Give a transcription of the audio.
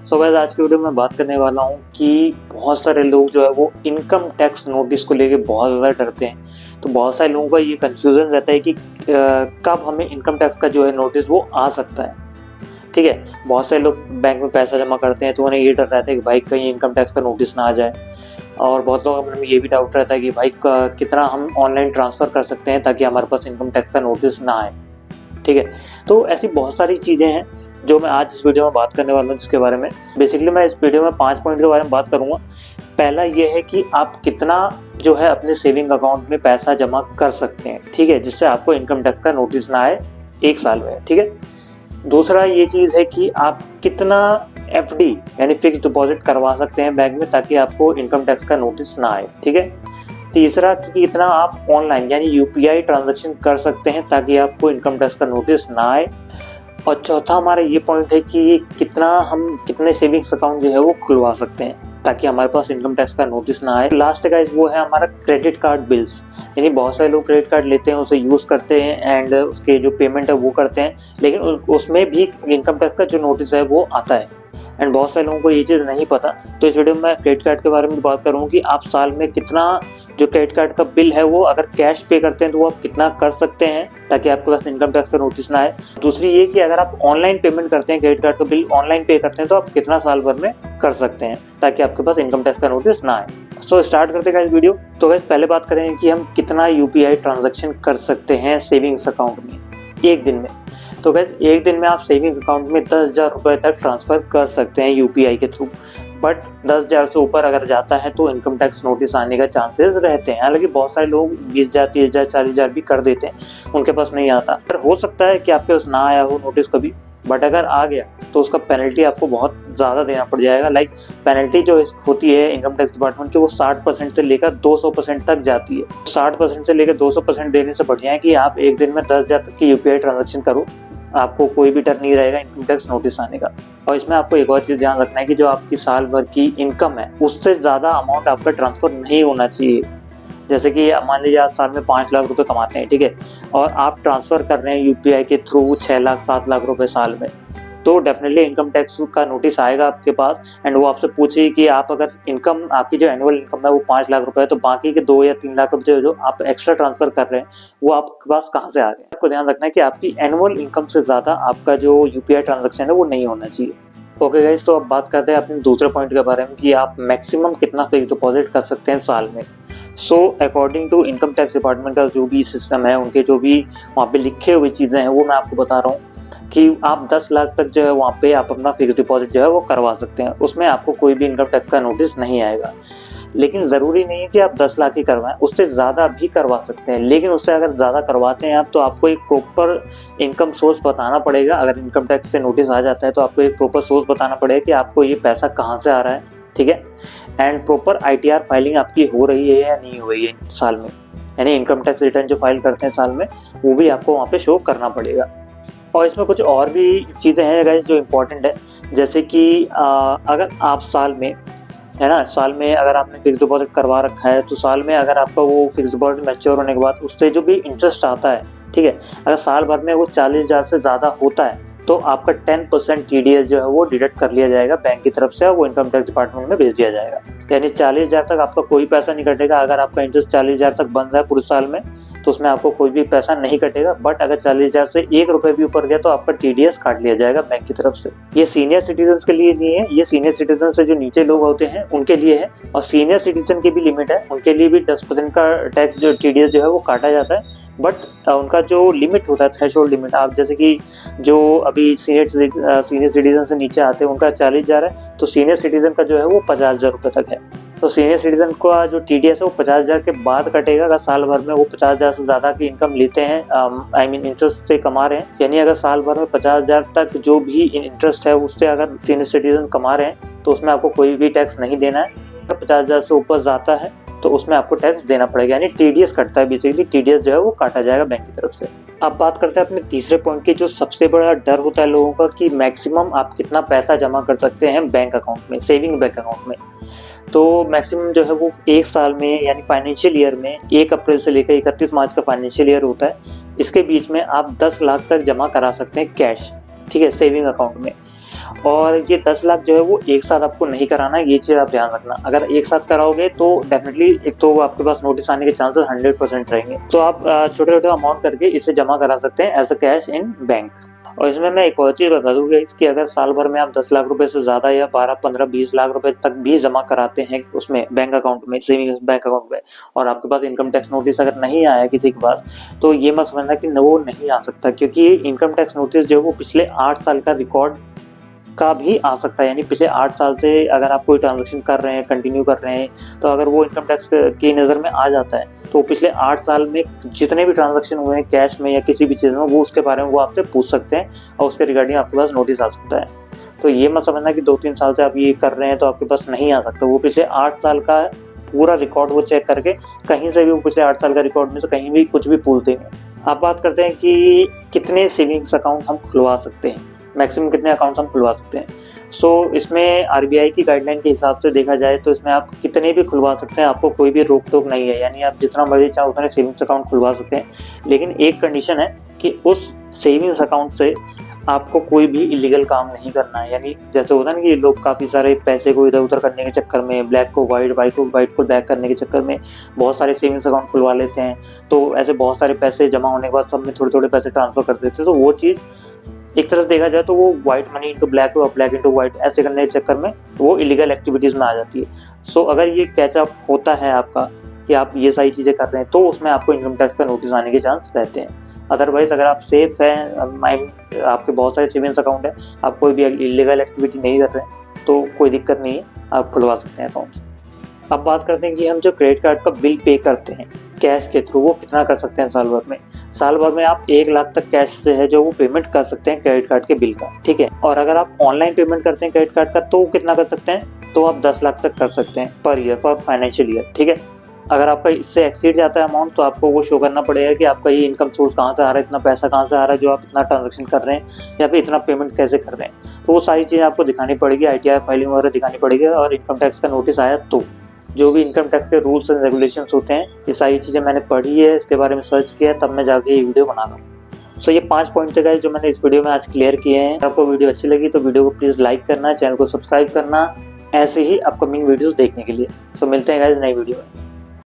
So guys आज की video में बात करने वाला हूँ कि बहुत सारे लोग जो है वो इनकम टैक्स नोटिस को लेके बहुत ज़्यादा डरते हैं। तो बहुत सारे लोगों का ये कंफ्यूजन रहता है कि कब हमें इनकम टैक्स का जो है नोटिस वो आ सकता है। ठीक है, बहुत सारे लोग बैंक में पैसा जमा करते हैं तो उन्हें ये डर रहता है कि भाई कहीं इनकम टैक्स का नोटिस ना आ जाए। और बहुत लोगों के मन में ये भी डाउट रहता है कि भाई कितना हम ऑनलाइन ट्रांसफ़र कर सकते हैं ताकि हमारे पास इनकम टैक्स का नोटिस ना आए। ठीक है, तो ऐसी बहुत सारी चीज़ें हैं जो मैं आज इस वीडियो में बात करने वाला हूँ, जिसके बारे में बेसिकली मैं इस वीडियो में 5 पॉइंट के बारे में बात करूँगा। पहला ये है कि आप कितना जो है अपने सेविंग अकाउंट में पैसा जमा कर सकते हैं, ठीक है, जिससे आपको इनकम टैक्स का नोटिस ना आए 1 साल में। ठीक है, दूसरा ये चीज़ है कि आप कितना FD यानी फिक्स डिपॉजिट करवा सकते हैं बैंक में ताकि आपको इनकम टैक्स का नोटिस ना आए। ठीक है, तीसरा कि कितना आप ऑनलाइन यानी UPI ट्रांजैक्शन कर सकते हैं ताकि आपको इनकम टैक्स का नोटिस ना आए। और चौथा हमारा ये पॉइंट है कि कितने सेविंग्स अकाउंट जो है वो खुलवा सकते हैं ताकि हमारे पास इनकम टैक्स का नोटिस ना आए। लास्ट का वो है हमारा क्रेडिट कार्ड बिल्स, यानी बहुत सारे लोग क्रेडिट कार्ड लेते हैं, उसे यूज़ करते हैं एंड उसके जो पेमेंट है वो करते हैं, लेकिन उसमें भी इनकम टैक्स का जो नोटिस है वो आता है एंड बहुत सारे लोगों को ये चीज़ नहीं पता। तो इस वीडियो में मैं क्रेडिट कार्ड के बारे में बात करूँ कि आप साल में कितना जो क्रेडिट कार्ड का बिल है वो अगर कैश पे करते हैं तो वो आप कितना कर सकते हैं ताकि आपके पास इनकम टैक्स का नोटिस ना आए। दूसरी ये कि अगर आप ऑनलाइन पेमेंट करते हैं, क्रेडिट कार्ड का बिल ऑनलाइन पे करते हैं तो आप कितना साल भर में कर सकते हैं ताकि आपके पास इनकम टैक्स का नोटिस ना आए। सो स्टार्ट करते हैं इस वीडियो। तो गाइस पहले बात करें कि हम कितना UPI ट्रांजेक्शन कर सकते हैं सेविंग्स अकाउंट में एक दिन में। तो गाइस एक दिन में आप सेविंग अकाउंट में 10,000 रुपये तक ट्रांसफ़र कर सकते हैं UPI के थ्रू, बट 10,000 से ऊपर अगर जाता है तो इनकम टैक्स नोटिस आने का चांसेस रहते हैं। हालांकि बहुत सारे लोग 20,000, 30,000, 40,000 भी कर देते हैं, उनके पास नहीं आता। पर हो सकता है कि आपके पास ना आया हो नोटिस कभी, बट अगर आ गया तो उसका पेनल्टी आपको बहुत ज़्यादा देना पड़ जाएगा। लाइक पेनल्टी जो होती है इनकम टैक्स डिपार्टमेंट की वो 60% से लेकर 200% तक जाती है। 60% से लेकर 200% देने से बढ़िया है कि आप एक दिन में 10,000 तक की UPI ट्रांजेक्शन करो, आपको कोई भी डर नहीं रहेगा इनकम टैक्स नोटिस आने का। और इसमें आपको एक और चीज़ ध्यान रखना है कि जो आपकी साल भर की इनकम है उससे ज़्यादा अमाउंट आपका ट्रांसफ़र नहीं होना चाहिए। जैसे कि मान लीजिए आप साल में 5 लाख रुपए कमाते हैं, ठीक है, और आप ट्रांसफ़र कर रहे हैं UPI के थ्रू 6 लाख 7 लाख रुपए साल में, तो डेफिनेटली इनकम टैक्स का नोटिस आएगा आपके पास एंड वो आपसे पूछेगी कि आप अगर इनकम आपकी जो एनुअल इनकम है वो 5 लाख रुपए है तो बाकी के 2 या 3 लाख रुपए जो आप एक्स्ट्रा ट्रांसफर कर रहे हैं वो आपके पास कहाँ से आ रहे हैं। आपको ध्यान रखना है कि आपकी एनुअल इनकम से ज़्यादा आपका जो UPI ट्रांजेक्शन है वो नहीं होना चाहिए। ओके गाइस, तो अब बात करते हैं अपने दूसरे पॉइंट के बारे में कि आप मैक्सिमम कितना फिक्स डिपॉजिट कर सकते हैं साल में। So according to income tax department का जो भी सिस्टम है, उनके जो भी वहाँ पे लिखे हुए चीज़ें हैं वो मैं आपको बता रहा हूँ कि आप 10 लाख तक जो है वहाँ पे आप अपना फिक्स डिपॉजिट जो है वो करवा सकते हैं। उसमें आपको कोई भी इनकम टैक्स का नोटिस नहीं आएगा, लेकिन ज़रूरी नहीं है कि आप 10 लाख ही करवाएं, उससे ज़्यादा भी करवा सकते हैं। लेकिन उससे अगर ज़्यादा करवाते हैं आप तो आपको एक प्रॉपर इनकम सोर्स बताना पड़ेगा। अगर इनकम टैक्स से नोटिस आ जाता है तो आपको एक प्रॉपर सोर्स बताना पड़ेगा कि आपको ये पैसा कहाँ से आ रहा है, ठीक है, एंड प्रॉपर ITR फाइलिंग आपकी हो रही है या नहीं हो रही है साल में, यानी इनकम टैक्स रिटर्न जो फाइल करते हैं साल में वो भी आपको वहाँ पर शो करना पड़ेगा। और इसमें कुछ और भी चीज़ें हैं गाइस जो इम्पोर्टेंट है, जैसे कि अगर आप साल में है ना, साल में अगर आपने फिक्स डिपॉजिट करवा रखा है तो साल में अगर आपका वो फिक्स डिपॉजिट मैच्योर होने के बाद उससे जो भी इंटरेस्ट आता है, ठीक है, अगर साल भर में वो 40,000 से ज़्यादा होता है तो आपका 10% TDS जो है वो डिडक्ट कर लिया जाएगा बैंक की तरफ से और वो इनकम टैक्स डिपार्टमेंट में भेज दिया जाएगा। यानी 40,000 तक आपका कोई पैसा नहीं कटेगा। अगर आपका इंटरेस्ट 40,000 तक बन रहा है पूरे साल में तो उसमें आपको कोई भी पैसा नहीं कटेगा, बट अगर 40,000 से 1 रुपये भी ऊपर गया तो आपका TDS काट लिया जाएगा बैंक की तरफ से। ये सीनियर सिटीजन के लिए नहीं है, ये सीनियर सिटीजन से जो नीचे लोग होते हैं उनके लिए है, और सीनियर सिटीजन की भी लिमिट है, उनके लिए भी 10% का टैक्स जो TDS जो है वो काटा जाता है। बट उनका जो लिमिट होता है, थ्रेशोल्ड लिमिट, आप जैसे कि जो अभी सीनियर सिटीजन से नीचे आते हैं उनका 40,000 है, तो सीनियर सिटीजन का जो है वो 50,000 रुपये तक है। तो सीनियर सिटीजन का जो TDS है वो 50,000 के बाद कटेगा अगर साल भर में वो 50,000 से ज़्यादा की इनकम लेते हैं, इंटरेस्ट से कमा रहे हैं। यानी अगर साल भर में 50,000 तक जो भी इंटरेस्ट है उससे अगर सीनियर सिटीजन कमा रहे हैं तो उसमें आपको कोई भी टैक्स नहीं देना है। अगर 50,000 से ऊपर जाता है तो उसमें आपको टैक्स देना पड़ेगा, यानी TDS कटता है, बेसिकली TDS जो है वो काटा जाएगा बैंक की तरफ से। अब बात करते हैं अपने तीसरे पॉइंट की, जो सबसे बड़ा डर होता है लोगों का कि मैक्सिमम आप कितना पैसा जमा कर सकते हैं बैंक अकाउंट में, सेविंग बैंक अकाउंट में। तो मैक्सिमम जो है वो 1 साल में यानी फाइनेंशियल ईयर में 1 अप्रैल से लेकर 31 मार्च का फाइनेंशियल ईयर होता है, इसके बीच में आप 10 लाख तक जमा करा सकते हैं कैश, ठीक है, सेविंग अकाउंट में। और ये 10 लाख जो है वो एक साथ आपको नहीं कराना है, ये चीज़ आप ध्यान रखना। अगर एक साथ कराओगे तो डेफिनेटली एक तो आपके पास नोटिस आने के चांसेस 100% रहेंगे। तो आप छोटे छोटे अमाउंट करके इसे जमा करा सकते हैं as a cash in bank. और इसमें मैं एक और चीज़ बता दूंगा कि अगर साल भर में आप 10 लाख रुपए से ज़्यादा या 12, 15, 20 लाख रुपए तक भी जमा कराते हैं उसमें बैंक अकाउंट में, सेविंग बैंक अकाउंट में, और आपके पास इनकम टैक्स नोटिस अगर नहीं आया किसी के पास, तो ये मत समझना कि वो नहीं आ सकता, क्योंकि इनकम टैक्स नोटिस जो है वो पिछले 8 साल का रिकॉर्ड का भी आ सकता है। यानी पिछले 8 साल से अगर आप कोई ट्रांजेक्शन कर रहे हैं, कंटिन्यू कर रहे हैं, तो अगर वो इनकम टैक्स की नज़र में आ जाता है तो पिछले 8 साल में जितने भी ट्रांजैक्शन हुए हैं कैश में या किसी भी चीज़ में, वो उसके बारे में वो आपसे पूछ सकते हैं और उसके रिगार्डिंग आपके पास नोटिस आ सकता है। तो ये मत समझना कि 2-3 साल से आप ये कर रहे हैं तो आपके पास नहीं आ सकता। वो पिछले 8 साल का पूरा रिकॉर्ड वो चेक करके कहीं से भी वो पिछले 8 साल का रिकॉर्ड में से कहीं भी कुछ भी पूछ देंगे। आप बात करते हैं कि कितने सेविंग्स अकाउंट हम खुलवा सकते हैं, मैक्सिमम कितने अकाउंट्स हम खुलवा सकते हैं। इसमें आरबीआई की गाइडलाइन के हिसाब से देखा जाए तो इसमें आप कितने भी खुलवा सकते हैं, आपको कोई भी रोक टोक नहीं है। यानी आप जितना मर्जी चाहो उतने सेविंग्स अकाउंट खुलवा सकते हैं, लेकिन एक कंडीशन है कि उस सेविंग्स अकाउंट से आपको कोई भी इलीगल काम नहीं करना है। यानी जैसे होता है ना कि लोग काफ़ी सारे पैसे को इधर उधर करने के चक्कर में, ब्लैक को वाइट, वाइट को ब्लैक करने के चक्कर में बहुत सारे सेविंग्स अकाउंट खुलवा लेते हैं। तो ऐसे बहुत सारे पैसे जमा होने के बाद सब में थोड़े थोड़े पैसे ट्रांसफर कर देते हैं। तो वो चीज़ एक तरह से देखा जाए तो वो व्हाइट मनी इंटू ब्लैक और ब्लैक इंटू व्हाइट ऐसे करने के चक्कर में वो इलीगल एक्टिविटीज़ में आ जाती है। अगर ये कैचअप होता है आपका कि आप ये सारी चीज़ें कर रहे हैं, तो उसमें आपको इनकम टैक्स का नोटिस आने के चांस रहते हैं। अदरवाइज अगर आप सेफ हैं, आपके बहुत सारे सेविंग्स अकाउंट है, आप कोई भी इलीगल एक्टिविटी नहीं कर रहे हैं, तो कोई दिक्कत नहीं है, आप खुलवा सकते हैं अकाउंट्स। अब बात करते हैं कि हम जो क्रेडिट कार्ड का बिल पे करते हैं कैश के थ्रू, वो कितना कर सकते हैं साल भर में। साल भर में आप 1 लाख तक कैश से है जो वो पेमेंट कर सकते हैं क्रेडिट कार्ड के बिल का, ठीक है। और अगर आप ऑनलाइन पेमेंट करते हैं क्रेडिट कार्ड का तो कितना कर सकते हैं, तो आप 10 लाख तक कर सकते हैं per year, for financial year, ठीक है। अगर आपका इससे एक्सीड जाता है अमाउंट, तो आपको वो शो करना पड़ेगा कि आपका ये इनकम सोर्स कहाँ से आ रहा है, इतना पैसा कहाँ से आ रहा है जो आप इतना ट्रांजेक्शन कर रहे हैं या फिर इतना पेमेंट कैसे कर रहे हैं। तो वो सारी चीज़ें आपको दिखानी पड़ेगी, ITR फाइलिंग वगैरह दिखानी पड़ेगी। और इनकम टैक्स का नोटिस आया तो जो भी इनकम टैक्स के रूल्स एंड रेगुलेशंस होते हैं, ये सारी चीज़ें मैंने पढ़ी है, इसके बारे में सर्च किया, तब मैं जाके ये वीडियो बना रहा हूँ। ये 5 पॉइंट थे गाइस जो मैंने इस वीडियो में आज क्लियर किए हैं। अगर आपको वीडियो अच्छी लगी तो वीडियो को प्लीज़ लाइक करना, चैनल को सब्सक्राइब करना ऐसे ही अपकमिंग वीडियोस देखने के लिए। मिलते हैं गाइस नई वीडियो में।